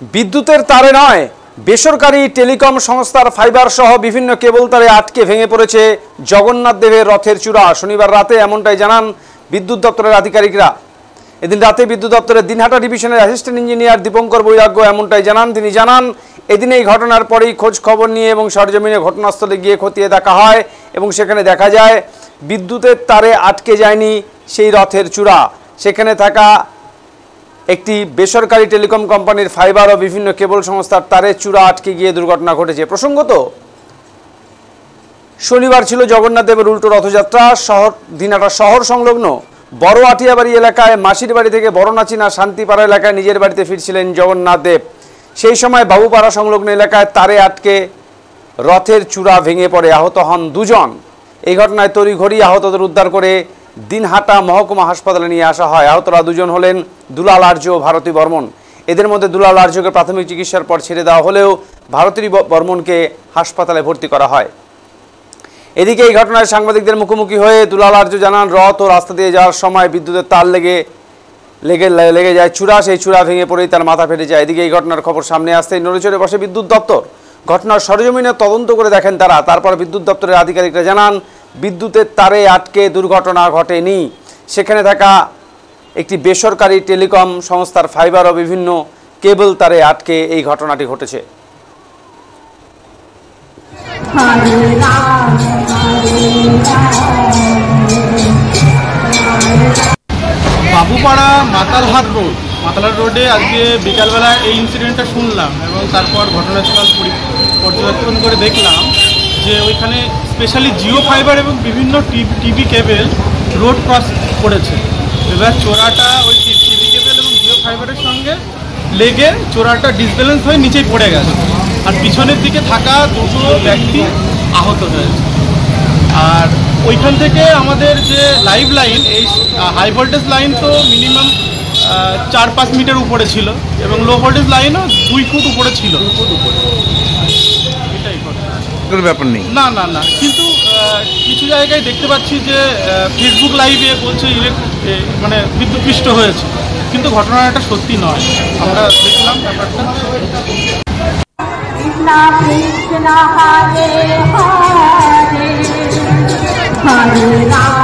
বিদ্যুতের তারে নয়, বেসরকারি টেলিকম সংস্থার ফাইবার সহ বিভিন্ন কেবল তারে আটকে ভেঙে পড়েছে জগন্নাথ দেবের রথের চূড়া। শনিবার রাতে এমনটাই জানান বিদ্যুৎ দপ্তরের আধিকারিকরা। এদিন রাতে বিদ্যুৎ দপ্তরের দিনহাটা ডিভিশনের অ্যাসিস্ট্যান্ট ইঞ্জিনিয়ার দীপঙ্কর বৈরাগ্য এমনটাই জানান। তিনি জানান, এদিন এই ঘটনার পরেই খোঁজ খবর নিয়ে এবং সরজমিনে ঘটনাস্থলে গিয়ে খতিয়ে দেখা হয় এবং সেখানে দেখা যায় বিদ্যুতের তারে আটকে যায়নি সেই রথের চূড়া। সেখানে থাকা একটি বেসরকারি টেলিকম কোম্পানির ফাইবার ও বিভিন্ন কেবল সংস্থার তারের চূড়া আটকে গিয়ে দুর্ঘটনা ঘটেছে। প্রসঙ্গত, শনিবার ছিল জগন্নাথ দেবের উল্টো রথযাত্রা। দিনহাটা শহর সংলগ্ন বড় আটিয়াবাড়ি এলাকায় মাসির বাড়ি থেকে বড়নাচিনা শান্তিপাড়া এলাকায় নিজের বাড়িতে ফিরছিলেন জগন্নাথ দেব। সেই সময় বাবুপাড়া সংলগ্ন এলাকায় তারে আটকে রথের চূড়া ভেঙে পড়ে, আহত হন দুজন। এই ঘটনায় তড়িঘড়ি আহতদের উদ্ধার করে দিনহাটা মহকুমা হাসপাতালে নিয়ে আসা হয়। আহতরা দুজন হলেন দুলাল আর্য ও ভারতী বর্মন। এদের মধ্যে দুলাল আর্যকে প্রাথমিক চিকিৎসার পর ছেড়ে দেওয়া হলেও ভারতী বর্মনকে হাসপাতালে ভর্তি করা হয়। এদিকে এই ঘটনায় সাংবাদিকদের মুখোমুখি হয়ে দুলাল আর্য জানান, রথ ও রাস্তা দিয়ে যাওয়ার সময় বিদ্যুতের তার লেগে যায় চূড়া। সেই চূড়া ভেঙে পড়েই তার মাথা ফেটে যায়। এদিকে এই ঘটনার খবর সামনে আসতেই নড়েচড়ে বসে বিদ্যুৎ দপ্তর। ঘটনার সরজমিনে তদন্ত করে দেখেন তারা। তারপর বিদ্যুৎ দপ্তরের আধিকারিকরা জানান, বিদ্যুতের তারে আটকে দুর্ঘটনা ঘটেনি। সেখানে থাকা একটি বেসরকারি টেলিকম সংস্থার ফাইবার ও বিভিন্ন কেবল তারে আটকে এই ঘটনাটি ঘটেছে। বাবুপাড়া মাতালহাট রোডে আজকে বিকালবেলা এই ইনসিডেন্টটা শুনলাম এবং তারপর ঘটনাস্থল পর্যবেক্ষণ করে দেখলাম যে ওইখানে স্পেশালি জিও ফাইবার এবং বিভিন্ন টিভি কেবেল রোড ক্রস করেছে। এবার চোরাটা ওই টিভি কেবেল এবং জিও ফাইবারের সঙ্গে লেগে চোরাটা ডিসব্যালেন্স হয়ে নিচেই পড়ে গেছে আর পিছনের দিকে থাকা দুটো ব্যক্তি আহত হয়েছে। আর ওইখান থেকে আমাদের যে লাইভ লাইন, এই হাই ভোল্টেজ লাইন তো মিনিমাম 4-5 মিটার উপরে ছিল এবং লো ভোল্টেজ লাইনও 2 ফুট উপরে ছিল। এটাই কোনো ব্যাপার নেই। না না না, কিন্তু কিছু জায়গায় দেখতে পাচ্ছি যে ফেসবুক লাইভে বলছে মানে বিদ্যুৎপৃষ্ট হয়েছে, কিন্তু ঘটনাটা সত্যি নয়। আমরা দেখলাম ব্যাপারটা। Hare Rama, Hare Rama, Rama Rama.